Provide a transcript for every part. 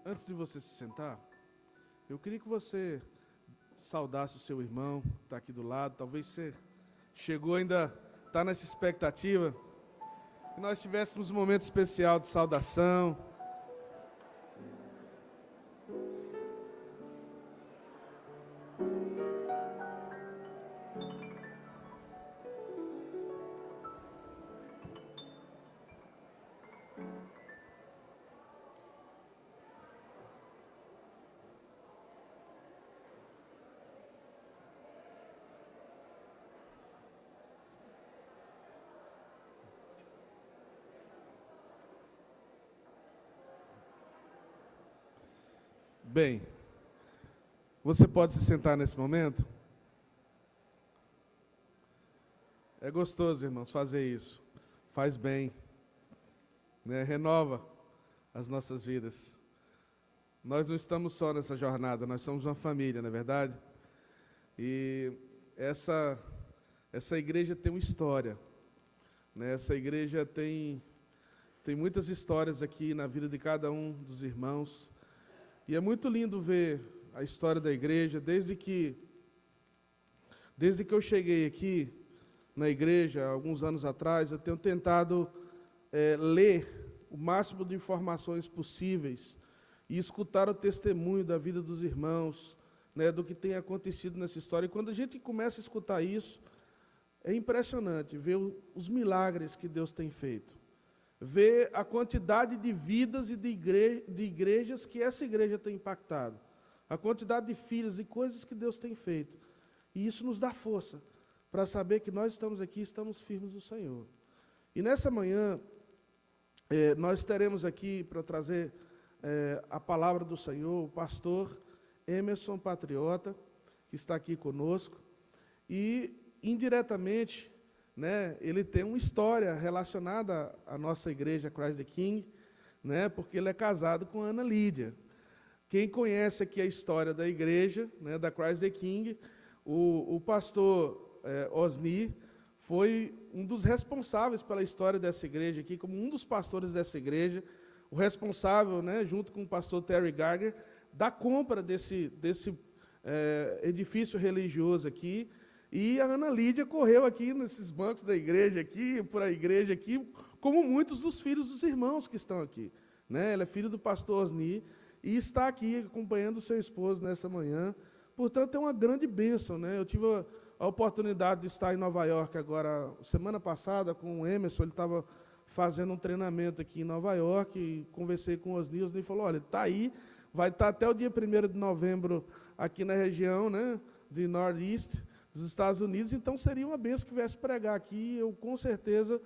Antes de você se sentar, eu queria que você saudasse o seu irmão, que está aqui do lado. Talvez você chegou ainda, está nessa expectativa. Que nós tivéssemos um momento especial de saudação. Bem, você pode se sentar nesse momento? É gostoso, irmãos, fazer isso. Faz bem, né? Renova as nossas vidas. Nós não estamos só nessa jornada, nós somos uma família, não é verdade? E essa igreja tem uma história, né? Essa igreja tem muitas histórias aqui na vida de cada um dos irmãos. E é muito lindo ver a história da igreja, desde que eu cheguei aqui na igreja, alguns anos atrás, eu tenho tentado ler o máximo de informações possíveis e escutar o testemunho da vida dos irmãos, né, do que tem acontecido nessa história. E quando a gente começa a escutar isso, é impressionante ver os milagres que Deus tem feito. Ver a quantidade de vidas e de igrejas que essa igreja tem impactado. A quantidade de filhos e coisas que Deus tem feito. E isso nos dá força para saber que nós estamos aqui e estamos firmes no Senhor. E nessa manhã, nós teremos aqui para trazer a palavra do Senhor, o pastor Emerson Patriota, que está aqui conosco. E, indiretamente, né, ele tem uma história relacionada à nossa igreja Christ the King, né, porque ele é casado com a Ana Lídia. Quem conhece aqui a história da igreja, né, da Christ the King, o pastor Osni foi um dos responsáveis pela história dessa igreja aqui, como um dos pastores dessa igreja, o responsável, né, junto com o pastor Terry Gardner, da compra desse edifício religioso aqui. E a Ana Lídia correu aqui nesses bancos da igreja aqui, por a igreja aqui, como muitos dos filhos dos irmãos que estão aqui, né? Ela é filha do pastor Osni e está aqui acompanhando o seu esposo nessa manhã. Portanto, é uma grande bênção, né? Eu tive a oportunidade de estar em Nova York agora, semana passada, com o Emerson. Ele estava fazendo um treinamento aqui em Nova York e conversei com o Osni. O Osni falou, olha, ele está aí, vai estar até o dia 1º de novembro aqui na região, né, de Northeast, dos Estados Unidos, então seria uma bênção que viesse pregar aqui. Eu, com certeza,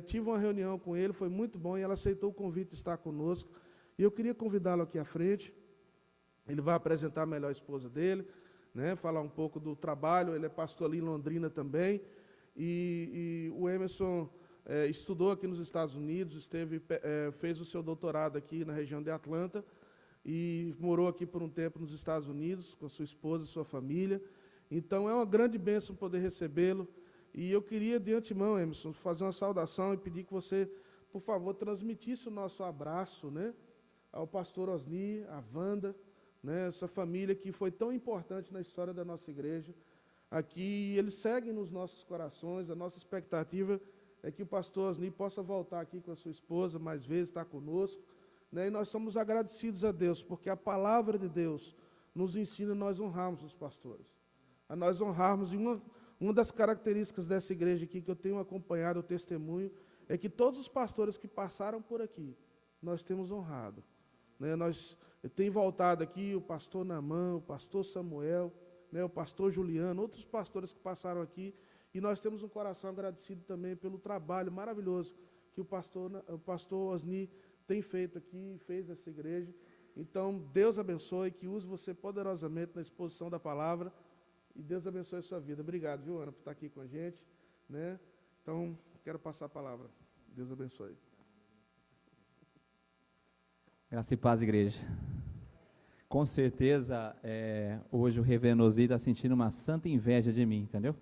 tive uma reunião com ele, foi muito bom, e ela aceitou o convite de estar conosco. E eu queria convidá-lo aqui à frente. Ele vai apresentar melhor a esposa dele, né, falar um pouco do trabalho. Ele é pastor ali em Londrina também. E o Emerson estudou aqui nos Estados Unidos, fez o seu doutorado aqui na região de Atlanta, e morou aqui por um tempo nos Estados Unidos, com a sua esposa e sua família. Então, é uma grande bênção poder recebê-lo. E eu queria, de antemão, Emerson, fazer uma saudação e pedir que você, por favor, transmitisse o nosso abraço, né, ao pastor Osni, à Wanda, né, essa família que foi tão importante na história da nossa igreja. Aqui, eles seguem nos nossos corações. A nossa expectativa é que o pastor Osni possa voltar aqui com a sua esposa mais vezes, estar conosco, né, e nós somos agradecidos a Deus, porque a palavra de Deus nos ensina a nós honrarmos os pastores. A nós honrarmos. E uma das características dessa igreja aqui, que eu tenho acompanhado o testemunho, é que todos os pastores que passaram por aqui, nós temos honrado, né? Eu tenho voltado aqui, o pastor Namã, o pastor Samuel, né, o pastor Juliano, outros pastores que passaram aqui, e nós temos um coração agradecido também pelo trabalho maravilhoso que o pastor Osni tem feito aqui, fez nessa igreja. Então, Deus abençoe, que use você poderosamente na exposição da palavra. E Deus abençoe a sua vida. Obrigado, viu, Ana, por estar aqui com a gente, né? Então, quero passar a palavra. Deus abençoe. Graça e paz, igreja. Com certeza, hoje o reverendo Osni está sentindo uma santa inveja de mim, entendeu?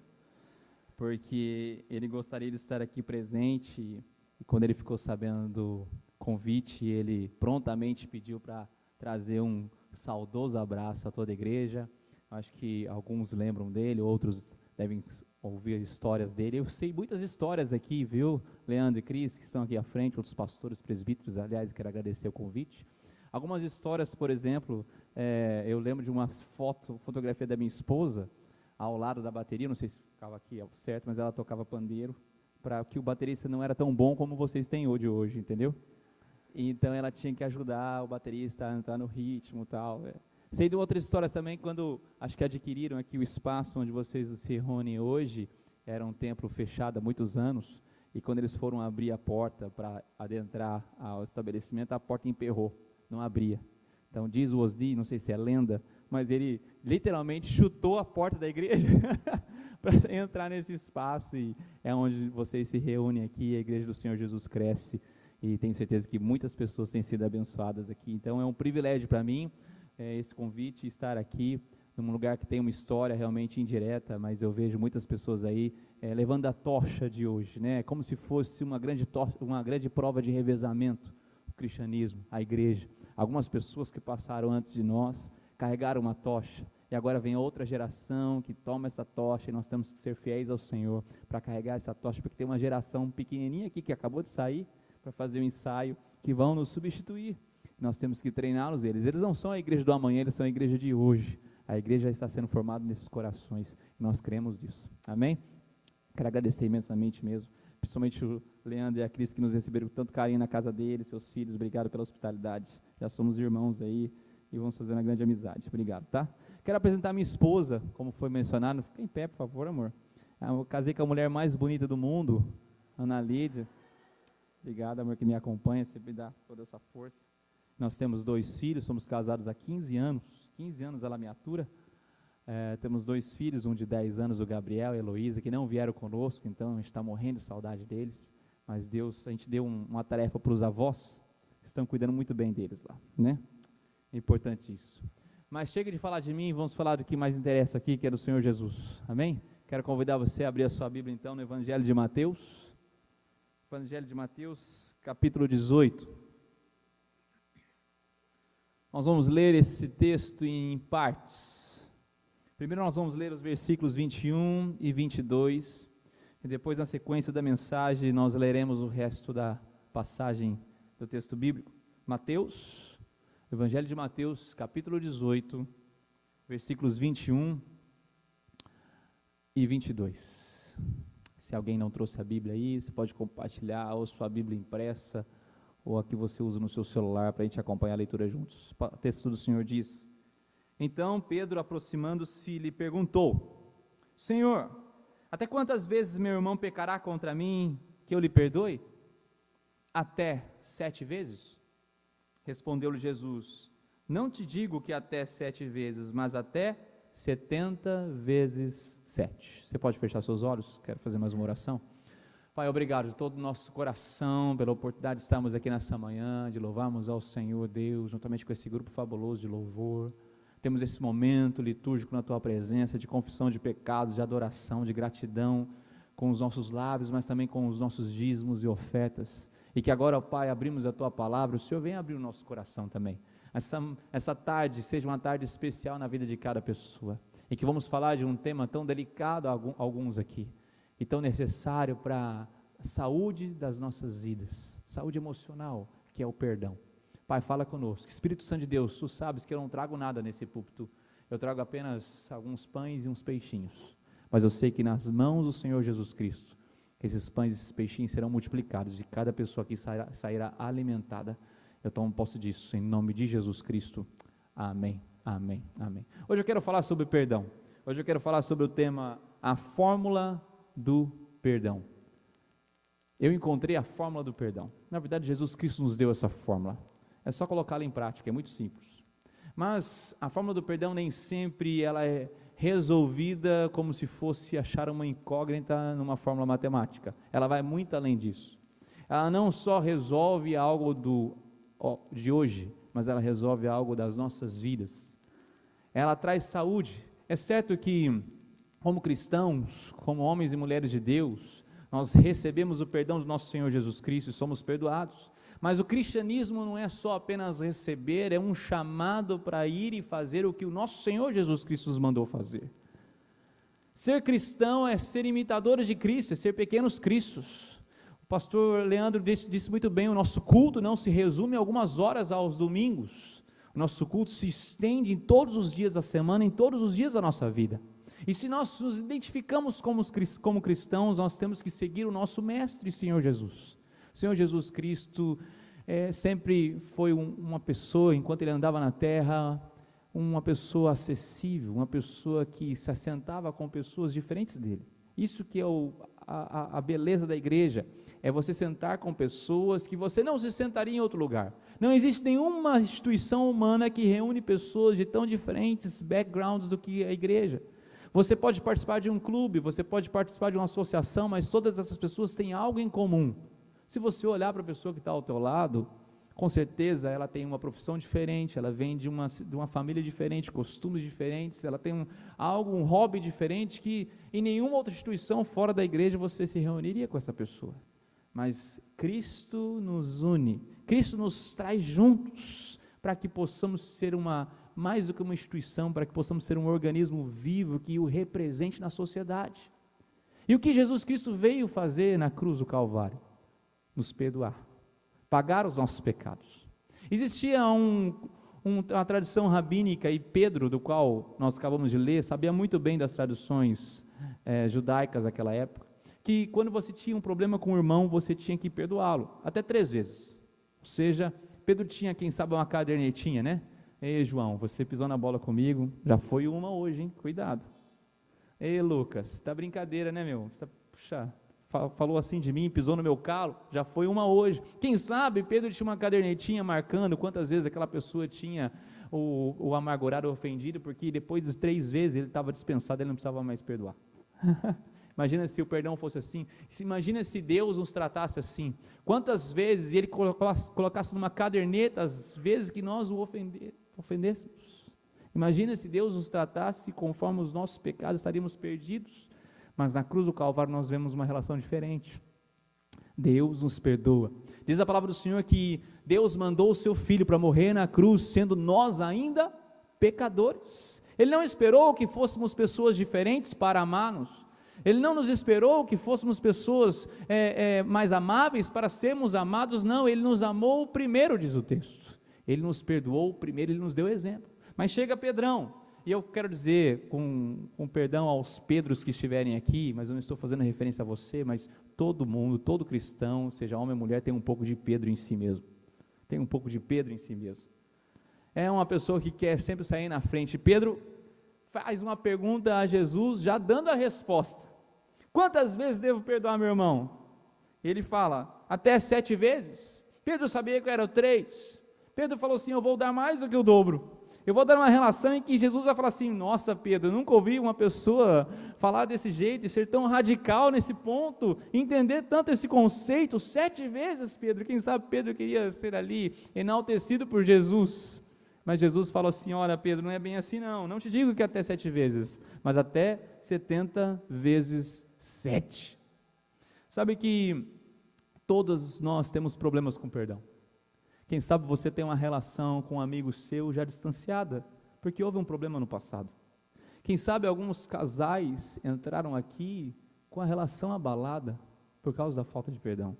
Porque ele gostaria de estar aqui presente, e quando ele ficou sabendo do convite, ele prontamente pediu para trazer um saudoso abraço a toda a igreja. Acho que alguns lembram dele, outros devem ouvir histórias dele. Eu sei muitas histórias aqui, viu, Leandro e Cris, que estão aqui à frente, outros pastores, presbíteros, aliás, quero agradecer o convite. Algumas histórias, por exemplo, eu lembro de uma fotografia da minha esposa, ao lado da bateria, não sei se ficava aqui certo, mas ela tocava pandeiro, para que o baterista não era tão bom como vocês têm hoje, entendeu? Então ela tinha que ajudar o baterista a entrar no ritmo e tal. Sei de outras histórias também, quando acho que adquiriram aqui o espaço onde vocês se reúnem hoje, era um templo fechado há muitos anos, e quando eles foram abrir a porta para adentrar ao estabelecimento, a porta emperrou, não abria. Então diz o Osni, não sei se é lenda, mas ele literalmente chutou a porta da igreja para entrar nesse espaço, e é onde vocês se reúnem aqui, a igreja do Senhor Jesus cresce, e tenho certeza que muitas pessoas têm sido abençoadas aqui. Então é um privilégio para mim, esse convite, estar aqui num lugar que tem uma história realmente indireta, mas eu vejo muitas pessoas aí levando a tocha de hoje, né? Como se fosse uma grande prova de revezamento, o cristianismo, a igreja. Algumas pessoas que passaram antes de nós carregaram uma tocha, e agora vem outra geração que toma essa tocha, e nós temos que ser fiéis ao Senhor para carregar essa tocha, porque tem uma geração pequenininha aqui que acabou de sair para fazer o ensaio, que vão nos substituir. Nós temos que treiná-los, eles não são a igreja do amanhã, eles são a igreja de hoje. A igreja já está sendo formada nesses corações, e nós cremos nisso, amém? Quero agradecer imensamente mesmo, principalmente o Leandro e a Cris, que nos receberam com tanto carinho na casa deles, seus filhos, obrigado pela hospitalidade, já somos irmãos aí, e vamos fazer uma grande amizade, obrigado, tá? Quero apresentar minha esposa, como foi mencionado, fica em pé, por favor, amor. Eu casei com a mulher mais bonita do mundo, Ana Lídia. Obrigado, amor, que me acompanha, sempre dá toda essa força. Nós temos 2 filhos, somos casados há 15 anos ela me atura. Temos 2 filhos, um de 10 anos, o Gabriel e a Heloísa, que não vieram conosco, então a gente está morrendo de saudade deles, mas a gente deu uma tarefa para os avós, que estão cuidando muito bem deles lá, né? É importante isso. Mas chega de falar de mim, vamos falar do que mais interessa aqui, que é do Senhor Jesus, amém? Quero convidar você a abrir a sua Bíblia então no Evangelho de Mateus, capítulo 18. Nós vamos ler esse texto em partes. Primeiro nós vamos ler os versículos 21 e 22, e depois na sequência da mensagem nós leremos o resto da passagem do texto bíblico. Mateus, Evangelho de Mateus, capítulo 18, versículos 21 e 22. Se alguém não trouxe a Bíblia aí, você pode compartilhar, ou sua Bíblia impressa, ou a que você usa no seu celular, para a gente acompanhar a leitura juntos. O texto do Senhor diz: Então Pedro, aproximando-se, lhe perguntou: Senhor, até quantas vezes meu irmão pecará contra mim, que eu lhe perdoe? Até 7 vezes? Respondeu-lhe Jesus: Não te digo que até 7 vezes, mas até 70 vezes 7. Você pode fechar seus olhos? Quero fazer mais uma oração. Pai, obrigado de todo o nosso coração pela oportunidade de estarmos aqui nessa manhã, de louvarmos ao Senhor Deus, juntamente com esse grupo fabuloso de louvor. Temos esse momento litúrgico na Tua presença, de confissão de pecados, de adoração, de gratidão, com os nossos lábios, mas também com os nossos dízimos e ofertas. E que agora, ó Pai, abrimos a Tua palavra, o Senhor vem abrir o nosso coração também. Essa tarde seja uma tarde especial na vida de cada pessoa, e que vamos falar de um tema tão delicado a alguns aqui, e tão necessário para a saúde das nossas vidas, saúde emocional, que é o perdão. Pai, fala conosco. Espírito Santo de Deus, Tu sabes que eu não trago nada nesse púlpito, eu trago apenas alguns pães e uns peixinhos, mas eu sei que nas mãos do Senhor Jesus Cristo, esses pães e esses peixinhos serão multiplicados, e cada pessoa aqui sairá alimentada. Eu tomo posse disso, em nome de Jesus Cristo, amém, amém, amém. Hoje eu quero falar sobre perdão, hoje eu quero falar sobre o tema, a fórmula do perdão. Eu encontrei a fórmula do perdão. Na verdade, Jesus Cristo nos deu essa fórmula. É só colocá-la em prática, é muito simples. Mas a fórmula do perdão nem sempre ela é resolvida como se fosse achar uma incógnita numa fórmula matemática. Ela vai muito além disso. Ela não só resolve algo de hoje, mas ela resolve algo das nossas vidas. Ela traz saúde. É certo que como cristãos, como homens e mulheres de Deus, nós recebemos o perdão do nosso Senhor Jesus Cristo e somos perdoados, Mas o cristianismo não é só apenas receber, é um chamado para ir e fazer o que o nosso Senhor Jesus Cristo nos mandou fazer. Ser cristão é ser imitadores de Cristo, é ser pequenos cristos. O pastor Leandro disse muito bem, o nosso culto não se resume a algumas horas aos domingos. O nosso culto se estende em todos os dias da semana, em todos os dias da nossa vida. E se nós nos identificamos como cristãos, nós temos que seguir o nosso mestre, Senhor Jesus. O Senhor Jesus Cristo sempre foi uma pessoa, enquanto ele andava na terra, uma pessoa acessível, uma pessoa que se assentava com pessoas diferentes dele. Isso que é a beleza da igreja, é você sentar com pessoas que você não se sentaria em outro lugar. Não existe nenhuma instituição humana que reúne pessoas de tão diferentes backgrounds do que a igreja. Você pode participar de um clube, você pode participar de uma associação, mas todas essas pessoas têm algo em comum. Se você olhar para a pessoa que está ao teu lado, com certeza ela tem uma profissão diferente, ela vem de uma família diferente, costumes diferentes, ela tem um hobby diferente que em nenhuma outra instituição fora da igreja você se reuniria com essa pessoa. Mas Cristo nos une, Cristo nos traz juntos para que possamos ser mais do que uma instituição, para que possamos ser um organismo vivo que o represente na sociedade. E o que Jesus Cristo veio fazer na cruz do Calvário? Nos perdoar, pagar os nossos pecados. Existia uma tradição rabínica, e Pedro, do qual nós acabamos de ler, sabia muito bem das tradições judaicas daquela época, que quando você tinha um problema com o irmão, você tinha que perdoá-lo, até 3 vezes. Ou seja, Pedro tinha, quem sabe, uma cadernetinha, né? Ei, João, você pisou na bola comigo, já foi uma hoje, hein? Cuidado. Ei, Lucas, tá brincadeira, né, meu? Puxa, falou assim de mim, pisou no meu calo, já foi uma hoje. Quem sabe, Pedro tinha uma cadernetinha marcando quantas vezes aquela pessoa tinha o amargurado, ofendido, porque depois das 3 vezes ele estava dispensado, ele não precisava mais perdoar. Imagina se o perdão fosse assim, imagina se Deus nos tratasse assim, quantas vezes ele colocasse numa caderneta as vezes que nós o ofendêssemos. Imagina se Deus nos tratasse conforme os nossos pecados, estaríamos perdidos. Mas na cruz do Calvário nós vemos uma relação diferente. Deus nos perdoa. Diz a palavra do Senhor que Deus mandou o seu Filho para morrer na cruz, sendo nós ainda pecadores. Ele não esperou que fôssemos pessoas diferentes para amar-nos. Ele não nos esperou que fôssemos pessoas mais amáveis para sermos amados, não. Ele nos amou primeiro, diz o texto. Ele nos perdoou primeiro, ele nos deu exemplo. Mas chega Pedrão. E eu quero dizer, com perdão aos Pedros que estiverem aqui, mas eu não estou fazendo referência a você, mas todo mundo, todo cristão, seja homem ou mulher, tem um pouco de Pedro em si mesmo. Tem um pouco de Pedro em si mesmo. É uma pessoa que quer sempre sair na frente. Pedro faz uma pergunta a Jesus, já dando a resposta. Quantas vezes devo perdoar meu irmão? Ele fala, até 7 vezes. Pedro sabia que eram 3. Pedro falou assim, eu vou dar mais do que o dobro. Eu vou dar uma relação em que Jesus vai falar assim, nossa Pedro, eu nunca ouvi uma pessoa falar desse jeito, e ser tão radical nesse ponto, entender tanto esse conceito, 7 vezes Pedro, quem sabe Pedro queria ser ali enaltecido por Jesus, mas Jesus fala assim, olha Pedro, não é bem assim não te digo que até 7 vezes, mas até 70 vezes 7, sabe que todos nós temos problemas com perdão. Quem sabe você tem uma relação com um amigo seu já distanciada, porque houve um problema no passado. Quem sabe alguns casais entraram aqui com a relação abalada por causa da falta de perdão.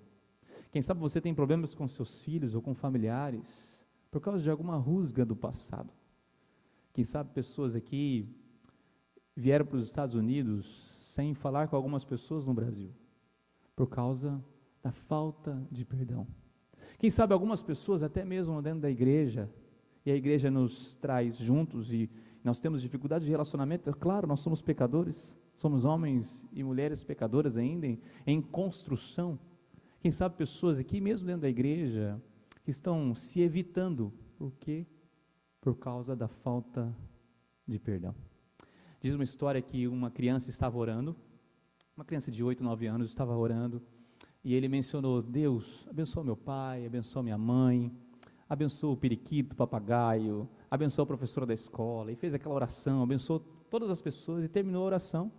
Quem sabe você tem problemas com seus filhos ou com familiares por causa de alguma rusga do passado. Quem sabe pessoas aqui vieram para os Estados Unidos sem falar com algumas pessoas no Brasil por causa da falta de perdão. Quem sabe algumas pessoas até mesmo dentro da igreja, e a igreja nos traz juntos, e nós temos dificuldade de relacionamento, claro, nós somos pecadores, somos homens e mulheres pecadoras ainda, em construção. Quem sabe pessoas aqui mesmo dentro da igreja, que estão se evitando, por quê? Por causa da falta de perdão. Diz uma história que uma criança estava orando, uma criança de 8, 9 anos estava orando, e ele mencionou, Deus, abençoa meu pai, abençoa minha mãe, abençoa o periquito, o papagaio, abençoa a professora da escola, e fez aquela oração, abençoou todas as pessoas, e terminou a oração,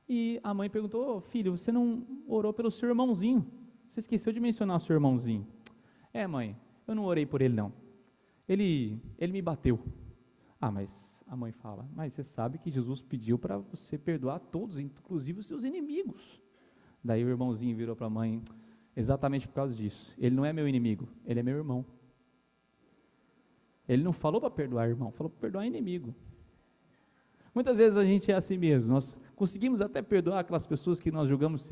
e a mãe perguntou, filho, você não orou pelo seu irmãozinho, você esqueceu de mencionar o seu irmãozinho. Mãe, eu não orei por ele não, ele me bateu. Mas a mãe fala, mas você sabe que Jesus pediu para você perdoar todos, inclusive os seus inimigos. Daí o irmãozinho virou para a mãe, exatamente por causa disso, ele não é meu inimigo, ele é meu irmão. Ele não falou para perdoar irmão, falou para perdoar inimigo. Muitas vezes a gente é assim mesmo, nós conseguimos até perdoar aquelas pessoas que nós julgamos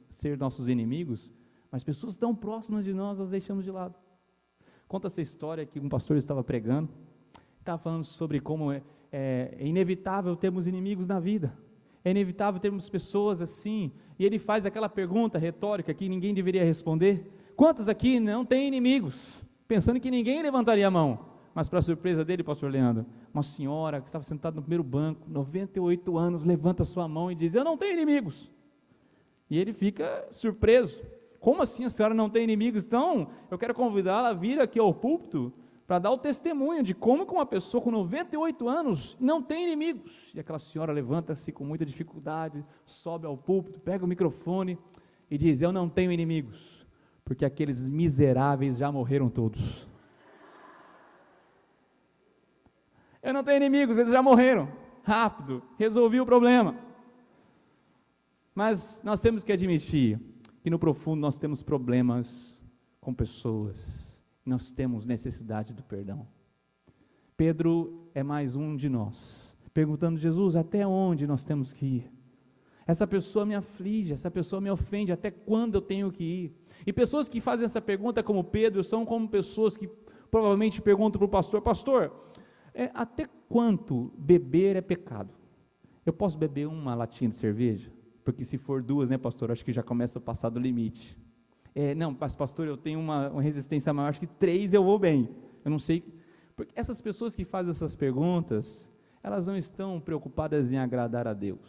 ser nossos inimigos, mas pessoas tão próximas de nós deixamos de lado. Conta essa história que um pastor estava pregando, estava falando sobre como é inevitável termos inimigos na vida, é inevitável termos pessoas assim, e ele faz aquela pergunta retórica que ninguém deveria responder, quantos aqui não têm inimigos? Pensando que ninguém levantaria a mão, mas para surpresa dele, pastor Leandro, uma senhora que estava sentada no primeiro banco, 98 anos, levanta sua mão e diz, eu não tenho inimigos, e ele fica surpreso, como assim a senhora não tem inimigos? Então, eu quero convidá-la a vir aqui ao púlpito, para dar o testemunho de como uma pessoa com 98 anos não tem inimigos, e aquela senhora levanta-se com muita dificuldade, sobe ao púlpito, pega o microfone e diz, eu não tenho inimigos, porque aqueles miseráveis já morreram todos. Eu não tenho inimigos, eles já morreram, rápido, resolvi o problema. Mas nós temos que admitir que no profundo nós temos problemas com pessoas, nós temos necessidade do perdão. Pedro é mais um de nós, perguntando, Jesus, até onde nós temos que ir? Essa pessoa me aflige, essa pessoa me ofende, até quando eu tenho que ir? E pessoas que fazem essa pergunta como Pedro, são como pessoas que provavelmente perguntam para o pastor, até quanto beber é pecado? Eu posso beber uma latinha de cerveja? Porque se for duas, né pastor, acho que já começa a passar do limite. Não, mas pastor, eu tenho uma resistência maior, acho que 3 eu vou bem, eu não sei, porque essas pessoas que fazem essas perguntas, elas não estão preocupadas em agradar a Deus,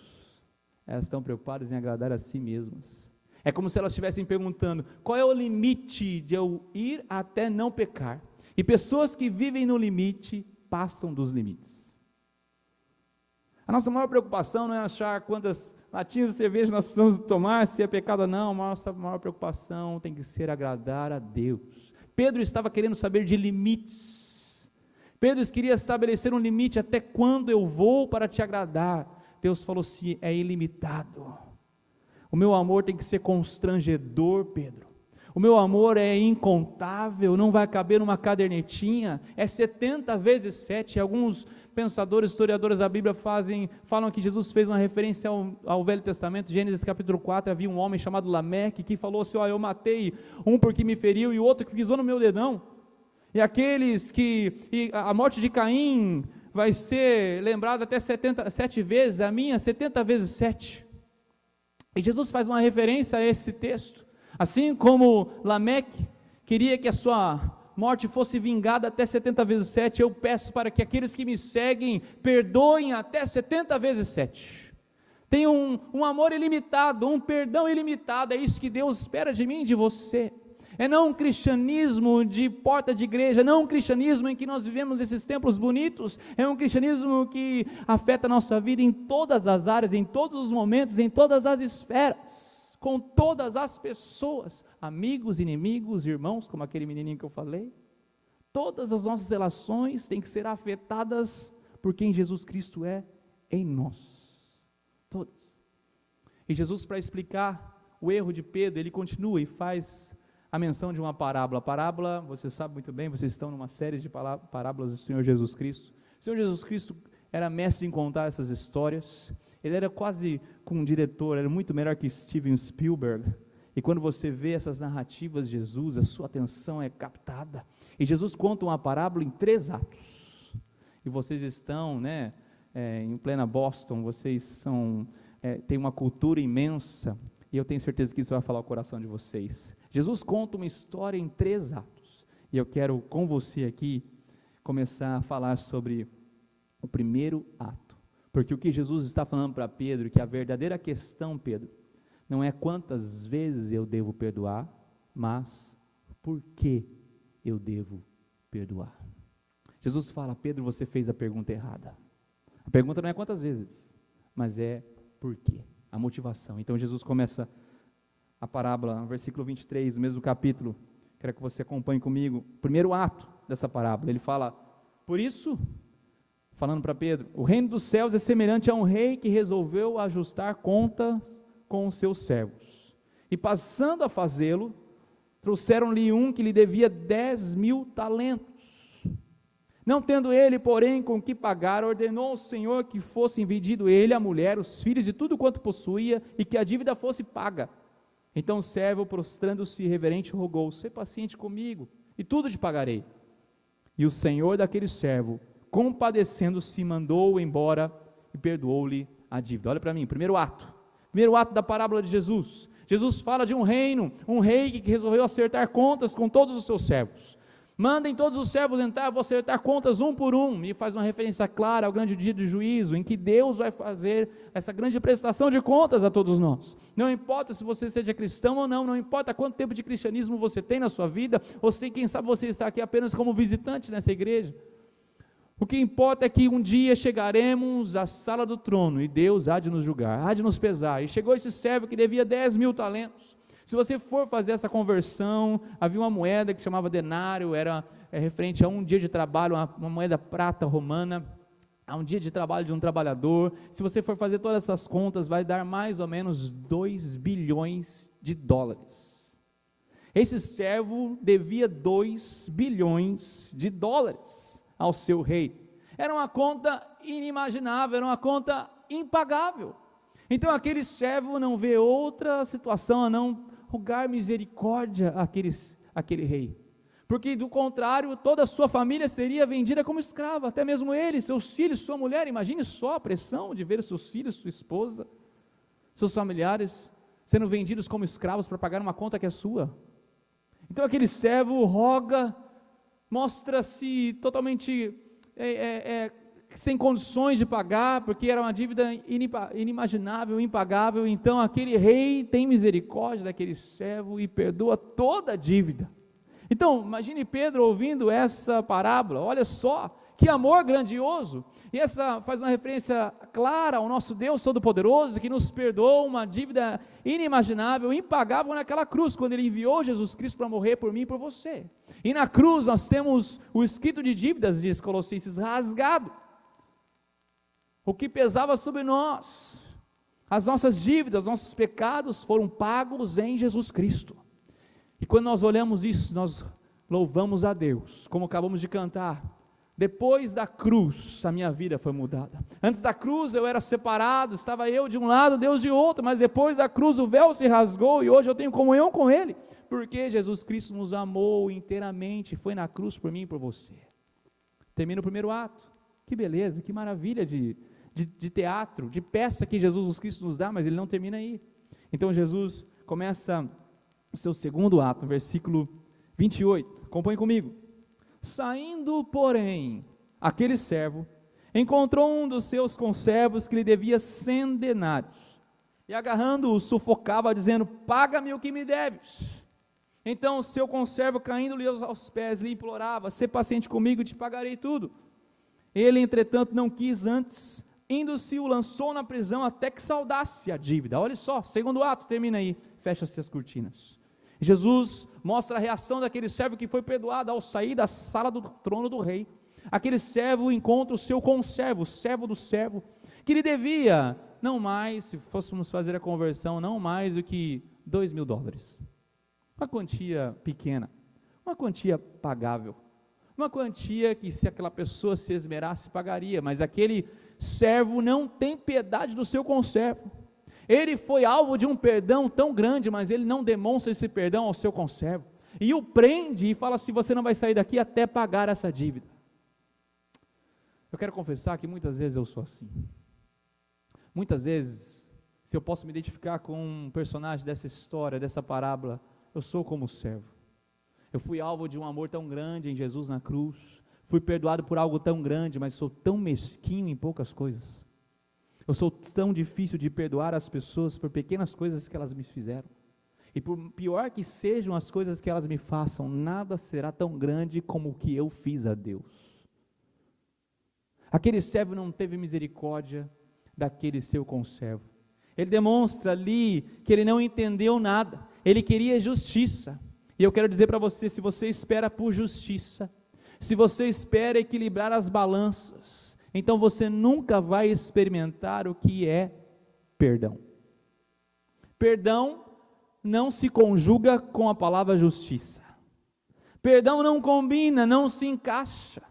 elas estão preocupadas em agradar a si mesmas, é como se elas estivessem perguntando, qual é o limite de eu ir até não pecar, e pessoas que vivem no limite, passam dos limites. A nossa maior preocupação não é achar quantas latinhas de cerveja nós precisamos tomar, se é pecado ou não, a nossa maior preocupação tem que ser agradar a Deus. Pedro estava querendo saber de limites, Pedro queria estabelecer um limite, até quando eu vou para te agradar? Deus falou assim, é ilimitado, o meu amor tem que ser constrangedor, Pedro, o meu amor é incontável, não vai caber numa cadernetinha, é 70 vezes 7, alguns pensadores, historiadores da Bíblia falam que Jesus fez uma referência ao Velho Testamento, Gênesis capítulo 4, havia um homem chamado Lameque, que falou assim, eu matei um porque me feriu, e o outro que pisou no meu dedão, e a morte de Caim vai ser lembrada até 7 vezes, a minha 70 vezes 7, e Jesus faz uma referência a esse texto, assim como Lameque queria que a sua morte fosse vingada até 70 vezes 7, eu peço para que aqueles que me seguem perdoem até 70 vezes 7, tenham um amor ilimitado, um perdão ilimitado, é isso que Deus espera de mim e de você, é não um cristianismo de porta de igreja, não um cristianismo em que nós vivemos esses templos bonitos, é um cristianismo que afeta a nossa vida em todas as áreas, em todos os momentos, em todas as esferas, com todas as pessoas, amigos, inimigos, irmãos, como aquele menininho que eu falei, todas as nossas relações têm que ser afetadas por quem Jesus Cristo é em nós, todas. E Jesus, para explicar o erro de Pedro, ele continua e faz a menção de uma parábola. A parábola, você sabe muito bem, vocês estão numa série de parábolas do Senhor Jesus Cristo. O Senhor Jesus Cristo era mestre em contar essas histórias, ele era quase como um diretor, era muito melhor que Steven Spielberg, e quando você vê essas narrativas de Jesus, a sua atenção é captada, e Jesus conta uma parábola em 3 atos, e vocês estão, em plena Boston, vocês têm uma cultura imensa, e eu tenho certeza que isso vai falar o coração de vocês. Jesus conta uma história em 3 atos, e eu quero com você aqui, começar a falar sobre o primeiro ato, porque o que Jesus está falando para Pedro, que a verdadeira questão, Pedro, não é quantas vezes eu devo perdoar, mas por que eu devo perdoar. Jesus fala, Pedro, você fez a pergunta errada, a pergunta não é quantas vezes, mas é por quê, a motivação. Então Jesus começa a parábola, no versículo 23, do mesmo capítulo Quero que você acompanhe comigo o primeiro ato dessa parábola. Ele fala: por isso, falando para Pedro, o reino dos céus é semelhante a um rei que resolveu ajustar contas com os seus servos. E passando a fazê-lo, trouxeram-lhe um que lhe devia 10.000 talentos. Não tendo ele, porém, com que pagar, ordenou ao Senhor que fossem vendido ele, a mulher, os filhos e tudo quanto possuía, e que a dívida fosse paga. Então o servo, prostrando-se reverente, rogou: sê paciente comigo, e tudo te pagarei. E o senhor daquele servo, compadecendo-se, mandou-o embora e perdoou-lhe a dívida. Olha para mim, primeiro ato da parábola de Jesus. Jesus fala de um reino, um rei que resolveu acertar contas com todos os seus servos. Mandem todos os servos entrar, vou acertar contas um por um, e faz uma referência clara ao grande dia de juízo, em que Deus vai fazer essa grande prestação de contas a todos nós. Não importa se você seja cristão ou não, não importa quanto tempo de cristianismo você tem na sua vida, ou se quem sabe você está aqui apenas como visitante nessa igreja. O que importa é que um dia chegaremos à sala do trono, e Deus há de nos julgar, há de nos pesar. E chegou esse servo que devia 10.000 talentos. Se você for fazer essa conversão, havia uma moeda que chamava denário, era referente a um dia de trabalho, uma moeda prata romana, a um dia de trabalho de um trabalhador. Se você for fazer todas essas contas, vai dar mais ou menos 2 bilhões de dólares. Esse servo devia 2 bilhões de dólares ao seu rei. Era uma conta inimaginável, era uma conta impagável. Então aquele servo não vê outra situação a não rogar misericórdia àquele rei, porque do contrário, toda a sua família seria vendida como escrava, até mesmo ele, seus filhos, sua mulher. Imagine só a pressão de ver seus filhos, sua esposa, seus familiares sendo vendidos como escravos para pagar uma conta que é sua. Então aquele servo roga, mostra-se totalmente sem condições de pagar, porque era uma dívida inimaginável, impagável. Então aquele rei tem misericórdia daquele servo e perdoa toda a dívida. Então imagine Pedro ouvindo essa parábola. Olha só que amor grandioso, e essa faz uma referência clara ao nosso Deus Todo-Poderoso, que nos perdoou uma dívida inimaginável, impagável naquela cruz, quando Ele enviou Jesus Cristo para morrer por mim e por você. E na cruz nós temos o escrito de dívidas, diz Colossenses, rasgado. O que pesava sobre nós, as nossas dívidas, os nossos pecados foram pagos em Jesus Cristo. E quando nós olhamos isso, nós louvamos a Deus, como acabamos de cantar. Depois da cruz, a minha vida foi mudada. Antes da cruz eu era separado, estava eu de um lado, Deus de outro, mas depois da cruz o véu se rasgou e hoje eu tenho comunhão com Ele, porque Jesus Cristo nos amou inteiramente, foi na cruz por mim e por você. Termina o primeiro ato. Que beleza, que maravilha de teatro, de peça que Jesus Cristo nos dá, mas Ele não termina aí. Então Jesus começa o seu segundo ato, versículo 28, acompanhe comigo. Saindo, porém, aquele servo, encontrou um dos seus conservos que lhe devia 100 denários, e agarrando-o, sufocava, dizendo: paga-me o que me deves. Então o seu conservo, caindo-lhe aos pés, lhe implorava: sê paciente comigo e te pagarei tudo. Ele, entretanto, não quis, antes, indo-se, o lançou na prisão até que saldasse a dívida. Olha só, segundo ato, termina aí, fecha-se as cortinas. Jesus mostra a reação daquele servo que foi perdoado ao sair da sala do trono do rei. Aquele servo encontra o seu conservo, o servo do servo, que lhe devia, não mais, se fôssemos fazer a conversão, não mais do que 2.000 dólares. Uma quantia pequena, uma quantia pagável. Uma quantia que, se aquela pessoa se esmerasse, pagaria, mas aquele servo não tem piedade do seu conservo. Ele foi alvo de um perdão tão grande, mas ele não demonstra esse perdão ao seu conservo, e o prende e fala assim: você não vai sair daqui até pagar essa dívida. Eu quero confessar que muitas vezes eu sou assim. Muitas vezes, se eu posso me identificar com um personagem dessa história, dessa parábola, eu sou como o servo. Eu fui alvo de um amor tão grande em Jesus na cruz, fui perdoado por algo tão grande, mas sou tão mesquinho em poucas coisas. Eu sou tão difícil de perdoar as pessoas por pequenas coisas que elas me fizeram. E por pior que sejam as coisas que elas me façam, nada será tão grande como o que eu fiz a Deus. Aquele servo não teve misericórdia daquele seu conservo. Ele demonstra ali que ele não entendeu nada, ele queria justiça. E E eu quero dizer para você, se você espera por justiça, se você espera equilibrar as balanças, então você nunca vai experimentar o que é perdão. Perdão não se conjuga com a palavra justiça. Perdão não combina, não se encaixa,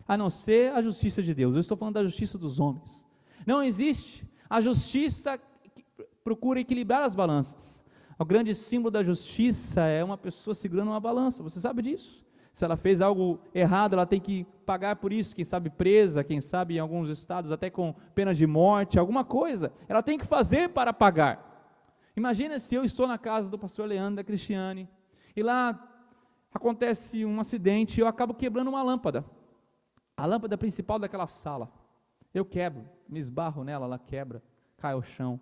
a não ser a justiça de Deus. Eu estou falando da justiça dos homens. Não existe. A justiça procura equilibrar as balanças. O grande símbolo da justiça é uma pessoa segurando uma balança, você sabe disso? Se ela fez algo errado, ela tem que pagar por isso, quem sabe presa, quem sabe em alguns estados até com pena de morte, alguma coisa, ela tem que fazer para pagar. Imagina se eu estou na casa do pastor Leandro, da Cristiane, e lá acontece um acidente e eu acabo quebrando uma lâmpada, a lâmpada principal daquela sala, eu quebro, me esbarro nela, ela quebra, cai ao chão.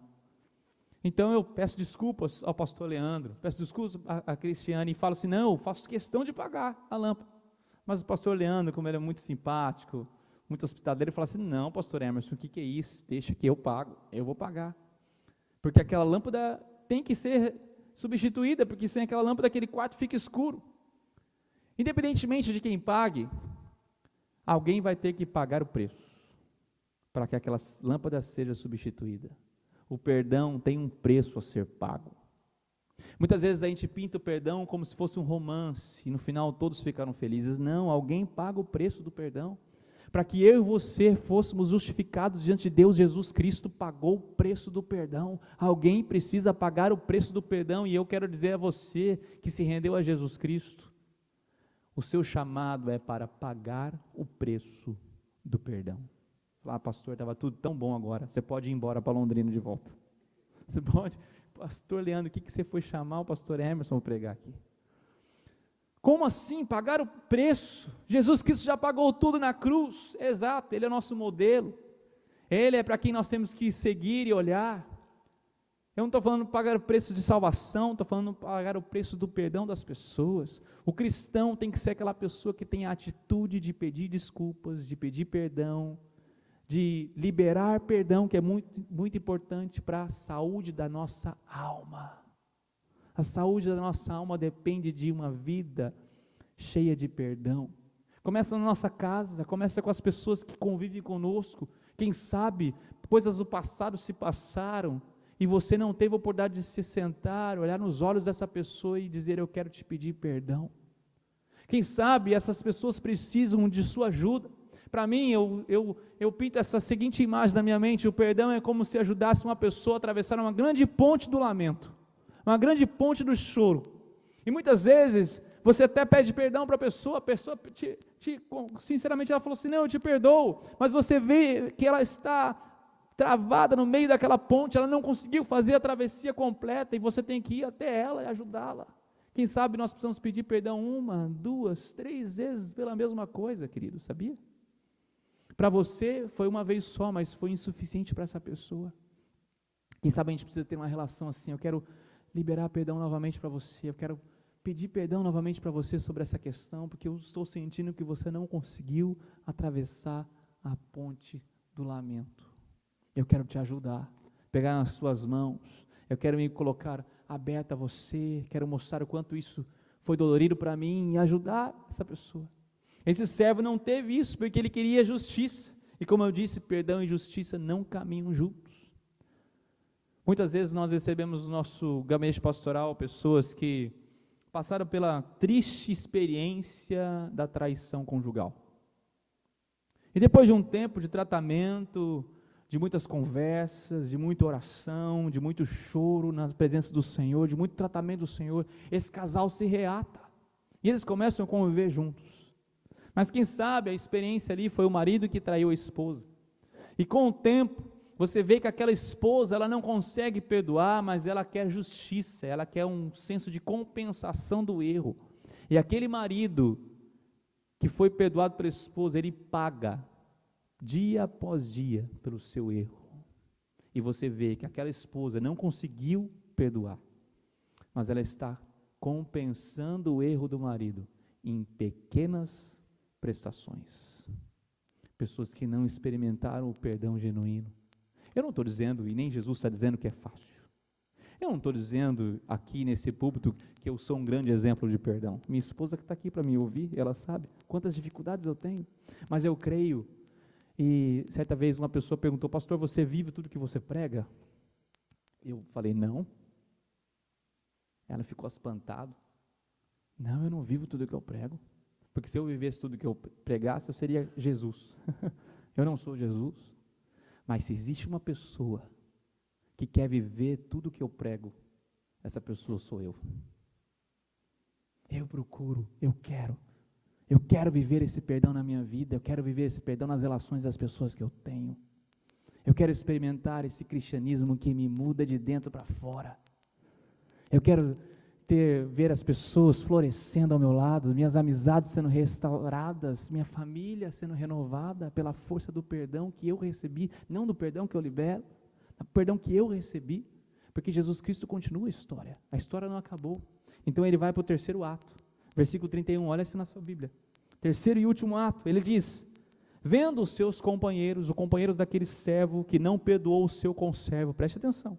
Então eu peço desculpas ao pastor Leandro, peço desculpas a Cristiane e falo assim, não, eu faço questão de pagar a lâmpada. Mas o pastor Leandro, como ele é muito simpático, muito hospitaleiro, ele fala assim, não, pastor Emerson, o que é isso? Deixa que eu pago, eu vou pagar. Porque aquela lâmpada tem que ser substituída, porque sem aquela lâmpada aquele quarto fica escuro. Independentemente de quem pague, alguém vai ter que pagar o preço, para que aquela lâmpada seja substituída. O perdão tem um preço a ser pago. Muitas vezes a gente pinta o perdão como se fosse um romance, e no final todos ficaram felizes. Não, alguém paga o preço do perdão. Para que eu e você fôssemos justificados diante de Deus, Jesus Cristo pagou o preço do perdão. Alguém precisa pagar o preço do perdão, e eu quero dizer a você que se rendeu a Jesus Cristo, o seu chamado é para pagar o preço do perdão. Ah, pastor, estava tudo tão bom agora, você pode ir embora para Londrina de volta. Você pode, pastor Leandro, o que você foi chamar o pastor Emerson para pregar aqui? Como assim, pagar o preço? Jesus Cristo já pagou tudo na cruz, exato, Ele é nosso modelo, Ele é para quem nós temos que seguir e olhar. Eu não estou falando pagar o preço de salvação, estou falando pagar o preço do perdão das pessoas. O cristão tem que ser aquela pessoa que tem a atitude de pedir desculpas, de pedir perdão, de liberar perdão, que é muito, muito importante para a saúde da nossa alma. A saúde da nossa alma depende de uma vida cheia de perdão. Começa na nossa casa, começa com as pessoas que convivem conosco. Quem sabe coisas do passado se passaram e você não teve a oportunidade de se sentar, olhar nos olhos dessa pessoa e dizer, eu quero te pedir perdão. Quem sabe essas pessoas precisam de sua ajuda. Para mim, eu pinto essa seguinte imagem na minha mente: o perdão é como se ajudasse uma pessoa a atravessar uma grande ponte do lamento, uma grande ponte do choro, e muitas vezes, você até pede perdão para a pessoa sinceramente ela falou assim, não, eu te perdoo, mas você vê que ela está travada no meio daquela ponte, ela não conseguiu fazer a travessia completa, e você tem que ir até ela e ajudá-la. Quem sabe nós precisamos pedir perdão 1, 2, 3 vezes pela mesma coisa, querido, sabia? Para você foi uma vez só, mas foi insuficiente para essa pessoa. Quem sabe a gente precisa ter uma relação assim, eu quero liberar perdão novamente para você, eu quero pedir perdão novamente para você sobre essa questão, porque eu estou sentindo que você não conseguiu atravessar a ponte do lamento. Eu quero te ajudar, pegar nas suas mãos, eu quero me colocar aberto a você, quero mostrar o quanto isso foi dolorido para mim e ajudar essa pessoa. Esse servo não teve isso, porque ele queria justiça, e como eu disse, perdão e justiça não caminham juntos. Muitas vezes nós recebemos no nosso gabinete pastoral pessoas que passaram pela triste experiência da traição conjugal, e depois de um tempo de tratamento, de muitas conversas, de muita oração, de muito choro na presença do Senhor, de muito tratamento do Senhor, esse casal se reata, e eles começam a conviver juntos. Mas quem sabe a experiência ali foi o marido que traiu a esposa, e com o tempo, você vê que aquela esposa, ela não consegue perdoar, mas ela quer justiça, ela quer um senso de compensação do erro, e aquele marido, que foi perdoado pela esposa, ele paga, dia após dia, pelo seu erro, e você vê que aquela esposa não conseguiu perdoar, mas ela está compensando o erro do marido, em pequenas prestações. Pessoas que não experimentaram o perdão genuíno. Eu não estou dizendo, e nem Jesus está dizendo que é fácil. Eu não estou dizendo aqui nesse púlpito que eu sou um grande exemplo de perdão. Minha esposa que está aqui para me ouvir, ela sabe quantas dificuldades eu tenho. Mas eu creio, e certa vez uma pessoa perguntou, pastor, você vive tudo que você prega? Eu falei, não. Ela ficou espantada. Não, eu não vivo tudo que eu prego. Porque se eu vivesse tudo que eu pregasse, eu seria Jesus. Eu não sou Jesus. Mas se existe uma pessoa que quer viver tudo que eu prego, essa pessoa sou eu. Eu procuro, eu quero viver esse perdão na minha vida, eu quero viver esse perdão nas relações das pessoas que eu tenho. Eu quero experimentar esse cristianismo que me muda de dentro para fora. Eu quero ver as pessoas florescendo ao meu lado, minhas amizades sendo restauradas, minha família sendo renovada pela força do perdão que eu recebi, não do perdão que eu libero, do perdão que eu recebi, porque Jesus Cristo continua a história não acabou. Então ele vai para o terceiro ato, versículo 31, olha assim na sua Bíblia, terceiro e último ato, ele diz, vendo os seus companheiros, os companheiros daquele servo que não perdoou o seu conservo, preste atenção,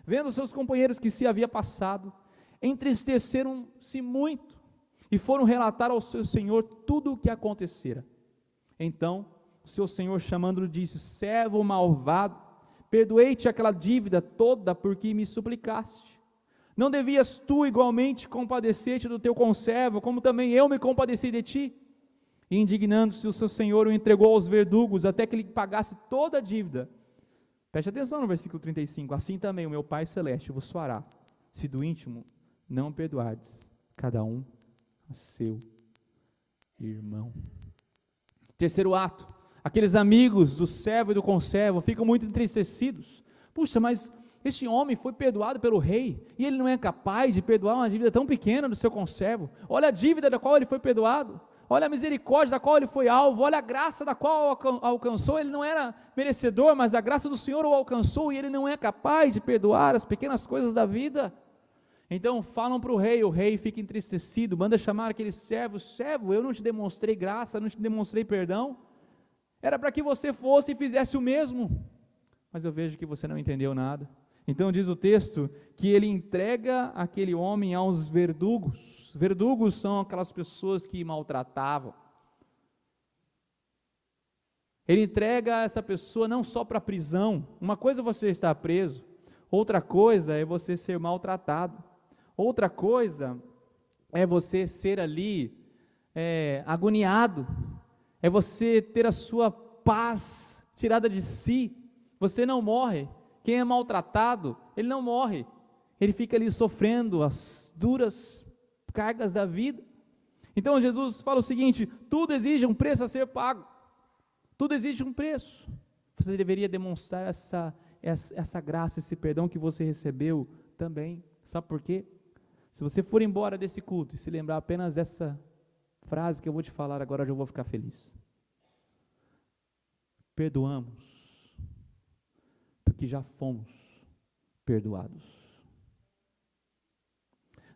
vendo os seus companheiros que se havia passado, entristeceram-se muito, e foram relatar ao seu senhor tudo o que acontecera. Então, o seu senhor chamando-lhe disse, servo malvado, perdoei-te aquela dívida toda porque me suplicaste. Não devias tu igualmente compadecer-te do teu conservo, como também eu me compadeci de ti? E indignando-se o seu senhor, o entregou aos verdugos, até que lhe pagasse toda a dívida. Preste atenção no versículo 35, assim também o meu Pai Celeste vos fará, se do íntimo não perdoardes, cada um a seu irmão. Terceiro ato, aqueles amigos do servo e do conservo ficam muito entristecidos. Puxa, mas este homem foi perdoado pelo rei, e ele não é capaz de perdoar uma dívida tão pequena do seu conservo. Olha a dívida da qual ele foi perdoado, olha a misericórdia da qual ele foi alvo, olha a graça da qual alcançou. Ele não era merecedor, mas a graça do Senhor o alcançou, e ele não é capaz de perdoar as pequenas coisas da vida. Então falam para o rei fica entristecido, manda chamar aquele servo, eu não te demonstrei graça, não te demonstrei perdão, era para que você fosse e fizesse o mesmo, mas eu vejo que você não entendeu nada. Então diz o texto, que ele entrega aquele homem aos verdugos. Verdugos são aquelas pessoas que maltratavam. Ele entrega essa pessoa não só para a prisão, uma coisa é você estar preso, outra coisa é você ser maltratado. Outra coisa é você ser ali agoniado, é você ter a sua paz tirada de si. Você não morre. Quem é maltratado, ele não morre, ele fica ali sofrendo as duras cargas da vida. Então Jesus fala o seguinte, tudo exige um preço a ser pago, tudo exige um preço. Você deveria demonstrar essa graça, esse perdão que você recebeu também. Sabe por quê? Se você for embora desse culto e se lembrar apenas dessa frase que eu vou te falar agora, eu vou ficar feliz. Perdoamos, porque já fomos perdoados.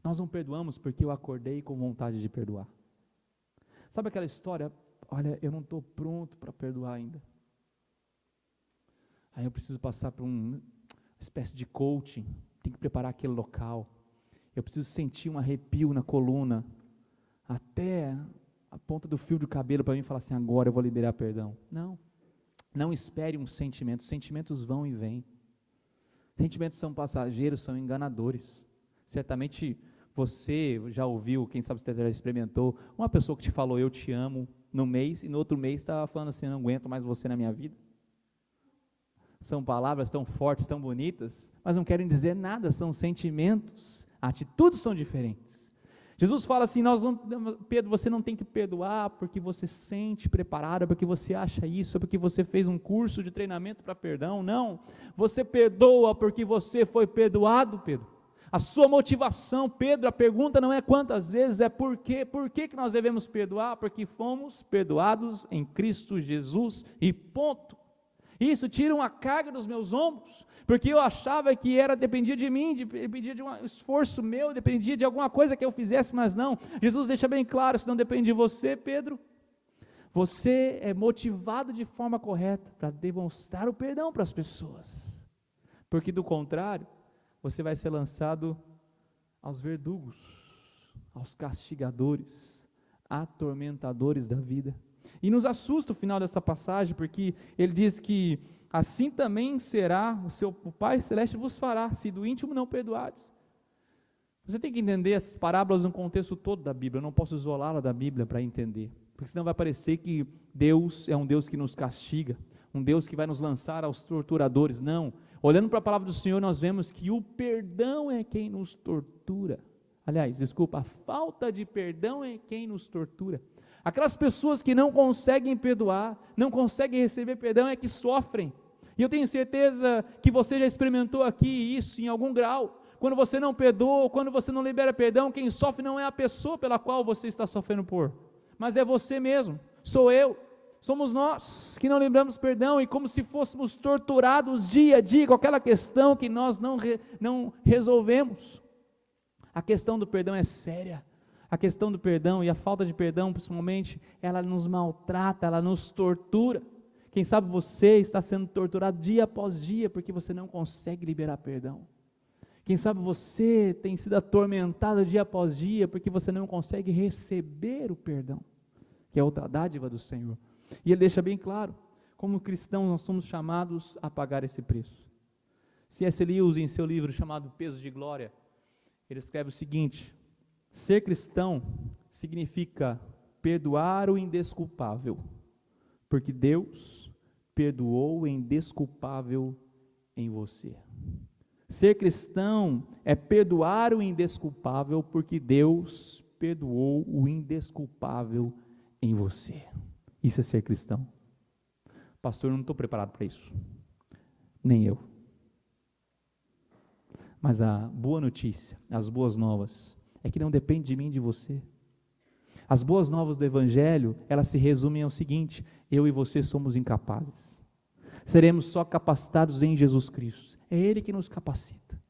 Nós não perdoamos porque eu acordei com vontade de perdoar. Sabe aquela história? Olha, eu não estou pronto para perdoar ainda. Aí eu preciso passar por uma espécie de coaching, tenho que preparar aquele local. Eu preciso sentir um arrepio na coluna, até a ponta do fio do cabelo, para mim falar assim, agora eu vou liberar perdão. Não espere um sentimento, os sentimentos vão e vêm. Sentimentos são passageiros, são enganadores. Certamente você já ouviu, quem sabe você já experimentou, uma pessoa que te falou, eu te amo, no mês, e no outro mês estava falando assim, não aguento mais você na minha vida. São palavras tão fortes, tão bonitas, mas não querem dizer nada, são sentimentos. Atitudes são diferentes. Jesus fala assim, Pedro, você não tem que perdoar porque você se sente preparado, porque você acha isso, porque você fez um curso de treinamento para perdão. Não, você perdoa porque você foi perdoado, Pedro. A sua motivação, Pedro, a pergunta não é quantas vezes, é por quê. Por que nós devemos perdoar? Porque fomos perdoados em Cristo Jesus e ponto. Isso tira uma carga dos meus ombros, porque eu achava que dependia de mim, dependia de um esforço meu, dependia de alguma coisa que eu fizesse, mas não. Jesus deixa bem claro, isso não depende de você, Pedro. Você é motivado de forma correta para demonstrar o perdão para as pessoas, porque do contrário, você vai ser lançado aos verdugos, aos castigadores, atormentadores da vida. E nos assusta o final dessa passagem, porque ele diz que assim também será o Pai Celeste vos fará, se do íntimo não perdoares. Você tem que entender essas parábolas no contexto todo da Bíblia, eu não posso isolá-la da Bíblia para entender, porque senão vai parecer que Deus é um Deus que nos castiga, um Deus que vai nos lançar aos torturadores. Não, olhando para a palavra do Senhor, nós vemos que o perdão é quem nos tortura. Aliás, desculpa, a falta de perdão é quem nos tortura. Aquelas pessoas que não conseguem perdoar, não conseguem receber perdão, é que sofrem. E eu tenho certeza que você já experimentou aqui isso em algum grau. Quando você não perdoa, quando você não libera perdão, quem sofre não é a pessoa pela qual você está sofrendo por, mas é você mesmo, sou eu, somos nós que não lembramos perdão, e como se fôssemos torturados dia a dia com aquela questão que nós não resolvemos. A questão do perdão é séria, a questão do perdão e a falta de perdão, principalmente, ela nos maltrata, ela nos tortura. Quem sabe você está sendo torturado dia após dia, porque você não consegue liberar perdão. Quem sabe você tem sido atormentado dia após dia, porque você não consegue receber o perdão, que é outra dádiva do Senhor. E ele deixa bem claro, como cristãos nós somos chamados a pagar esse preço. C.S. Lewis, em seu livro chamado Peso de Glória, ele escreve o seguinte: ser cristão significa perdoar o indesculpável, porque Deus perdoou o indesculpável em você. Ser cristão é perdoar o indesculpável, porque Deus perdoou o indesculpável em você. Isso é ser cristão. Pastor, eu não estou preparado para isso. Nem eu. Mas a boa notícia, as boas novas, é que não depende de mim e de você. As boas novas do Evangelho, elas se resumem ao seguinte: eu e você somos incapazes. Seremos só capacitados em Jesus Cristo. É Ele que nos capacita.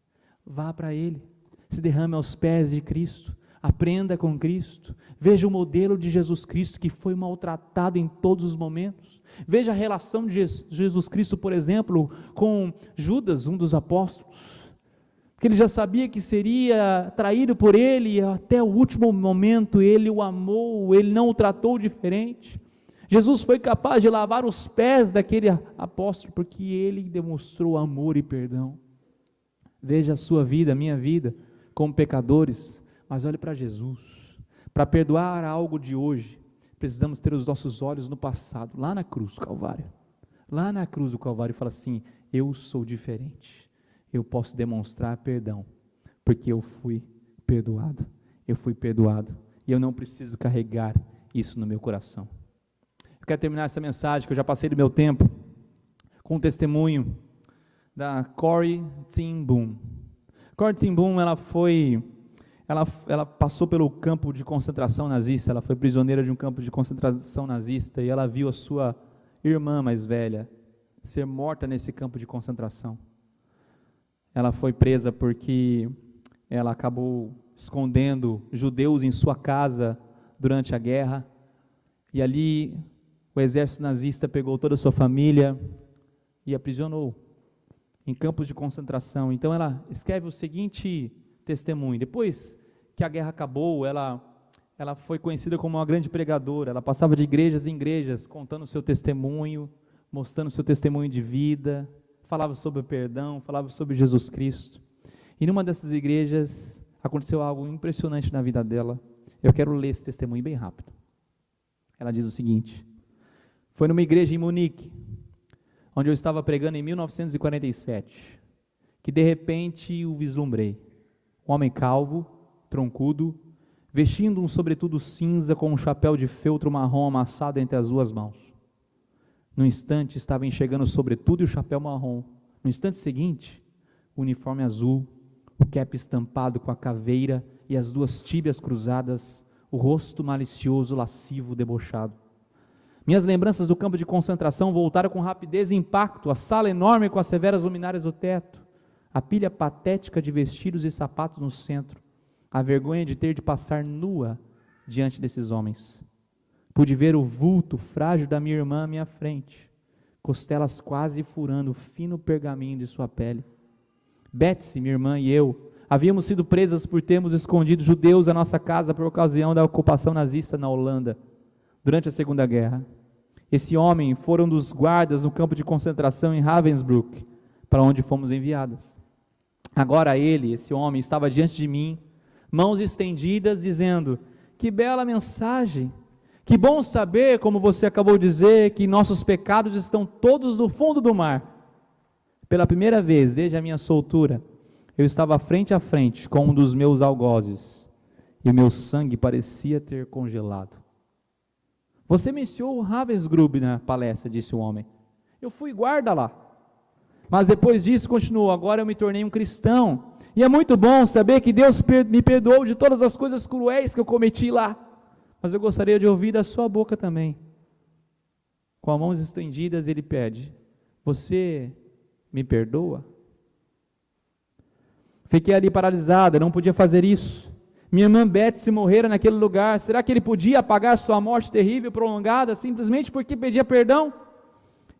Vá para Ele, se derrame aos pés de Cristo, aprenda com Cristo, veja o modelo de Jesus Cristo, que foi maltratado em todos os momentos. Veja a relação de Jesus Cristo, por exemplo, com Judas, um dos apóstolos, que ele já sabia que seria traído por ele, e até o último momento ele o amou, ele não o tratou diferente. Jesus foi capaz de lavar os pés daquele apóstolo, porque ele demonstrou amor e perdão. Veja a sua vida, a minha vida, como pecadores, mas olhe para Jesus. Para perdoar algo de hoje, precisamos ter os nossos olhos no passado, lá na cruz do Calvário. Lá na cruz do Calvário fala assim: eu sou diferente, eu posso demonstrar perdão, porque eu fui perdoado, e eu não preciso carregar isso no meu coração. Eu quero terminar essa mensagem, que eu já passei do meu tempo, com um testemunho da Corrie ten Boom. Corrie ten Boom, ela passou pelo campo de concentração nazista, ela foi prisioneira de um campo de concentração nazista, e ela viu a sua irmã mais velha ser morta nesse campo de concentração. Ela foi presa porque ela acabou escondendo judeus em sua casa durante a guerra, e ali o exército nazista pegou toda a sua família e aprisionou em campos de concentração. Então ela escreve o seguinte testemunho: depois que a guerra acabou, ela foi conhecida como uma grande pregadora, ela passava de igrejas em igrejas, contando o seu testemunho, mostrando o seu testemunho de vida, falava sobre o perdão, falava sobre Jesus Cristo. E numa dessas igrejas aconteceu algo impressionante na vida dela. Eu quero ler esse testemunho bem rápido. Ela diz o seguinte: foi numa igreja em Munique, onde eu estava pregando em 1947, que de repente o vislumbrei. Um homem calvo, troncudo, vestindo um sobretudo cinza com um chapéu de feltro marrom amassado entre as duas mãos. No instante estava enxergando o sobretudo e o chapéu marrom. No instante seguinte, o uniforme azul, o cap estampado com a caveira e as duas tíbias cruzadas, o rosto malicioso, lascivo, debochado. Minhas lembranças do campo de concentração voltaram com rapidez e impacto, a sala enorme com as severas luminárias do teto, a pilha patética de vestidos e sapatos no centro, a vergonha de ter de passar nua diante desses homens. Pude ver o vulto frágil da minha irmã à minha frente, costelas quase furando o fino pergaminho de sua pele. Betsy, minha irmã e eu, havíamos sido presas por termos escondido judeus da nossa casa por ocasião da ocupação nazista na Holanda, durante a Segunda Guerra. Esse homem foi um dos guardas no campo de concentração em Ravensbrück, para onde fomos enviadas. Agora ele, esse homem, estava diante de mim, mãos estendidas, dizendo: que bela mensagem, que bom saber, como você acabou de dizer, que nossos pecados estão todos no fundo do mar. Pela primeira vez, desde a minha soltura, eu estava frente a frente com um dos meus algozes, e o meu sangue parecia ter congelado. Você mencionou o Ravensbrück na palestra, disse o homem. Eu fui guarda lá. Mas depois disso, continuou, agora eu me tornei um cristão. E é muito bom saber que Deus me perdoou de todas as coisas cruéis que eu cometi lá. Mas eu gostaria de ouvir da sua boca também. Com as mãos estendidas, ele pede: você me perdoa? Fiquei ali paralisada, não podia fazer isso. Minha irmã Betsy morrera naquele lugar. Será que ele podia apagar sua morte terrível, prolongada, simplesmente porque pedia perdão?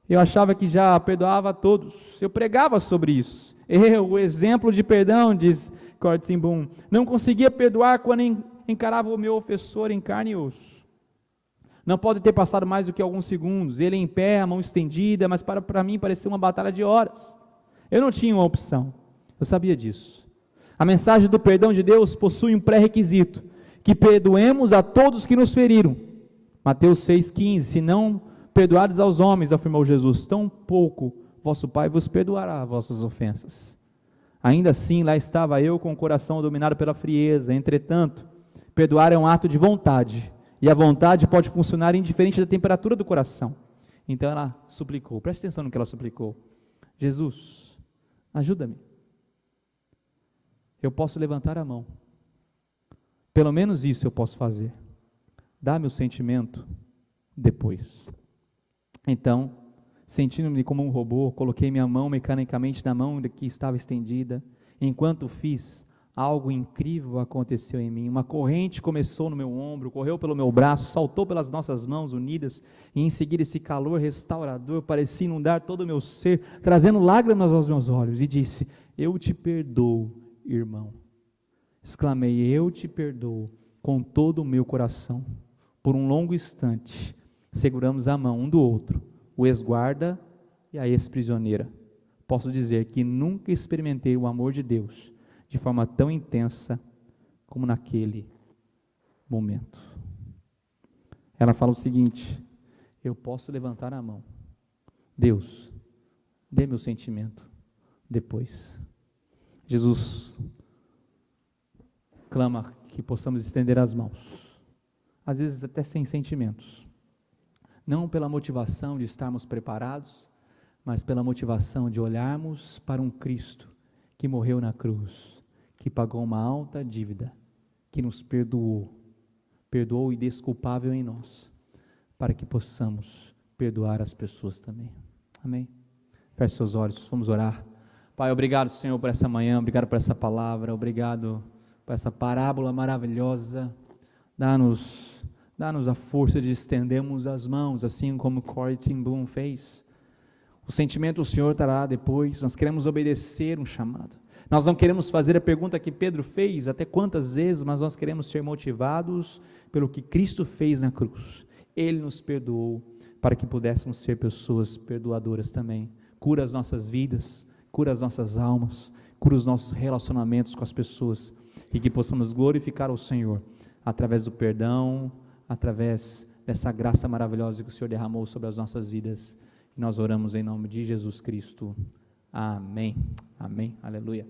Eu achava que já perdoava a todos. Eu pregava sobre isso. Eu, o exemplo de perdão, diz Cortin Boom, não conseguia perdoar quando encarava o meu ofensor em carne e osso. Não pode ter passado mais do que alguns segundos. Ele em pé, a mão estendida, mas para mim parecia uma batalha de horas. Eu não tinha uma opção. Eu sabia disso. A mensagem do perdão de Deus possui um pré-requisito, que perdoemos a todos que nos feriram. Mateus 6,15, se não perdoares aos homens, afirmou Jesus, tão pouco vosso Pai vos perdoará vossas ofensas. Ainda assim, lá estava eu com o coração dominado pela frieza. Entretanto, perdoar é um ato de vontade, e a vontade pode funcionar indiferente da temperatura do coração. Então ela suplicou, preste atenção no que ela suplicou: Jesus, ajuda-me. Eu posso levantar a mão, pelo menos isso eu posso fazer. Dá-me o sentimento depois. Então, sentindo-me como um robô, coloquei minha mão mecanicamente na mão que estava estendida. Enquanto fiz, algo incrível aconteceu em mim. Uma corrente começou no meu ombro, correu pelo meu braço, saltou pelas nossas mãos unidas, e em seguida esse calor restaurador parecia inundar todo o meu ser, trazendo lágrimas aos meus olhos, e disse: eu te perdoo, irmão. Exclamei: eu te perdoo com todo o meu coração. Por um longo instante, seguramos a mão um do outro, o ex-guarda e a ex-prisioneira. Posso dizer que nunca experimentei o amor de Deus de forma tão intensa como naquele momento. Ela fala o seguinte: eu posso levantar a mão. Deus, dê meu sentimento depois. Jesus clama que possamos estender as mãos, às vezes até sem sentimentos, não pela motivação de estarmos preparados, mas pela motivação de olharmos para um Cristo que morreu na cruz, que pagou uma alta dívida, que nos perdoou e desculpável em nós, para que possamos perdoar as pessoas também. Amém? Feche seus olhos, vamos orar. Pai, obrigado, Senhor, por essa manhã, obrigado por essa palavra, obrigado por essa parábola maravilhosa. Dá-nos a força de estendermos as mãos, assim como Cortin Boom fez. O sentimento o Senhor trará depois. Nós queremos obedecer um chamado. Nós não queremos fazer a pergunta que Pedro fez, até quantas vezes, mas nós queremos ser motivados pelo que Cristo fez na cruz. Ele nos perdoou para que pudéssemos ser pessoas perdoadoras também. Cura as nossas vidas, cura as nossas almas, cura os nossos relacionamentos com as pessoas, e que possamos glorificar o Senhor através do perdão, através dessa graça maravilhosa que o Senhor derramou sobre as nossas vidas. E nós oramos em nome de Jesus Cristo. Amém. Amém. Aleluia.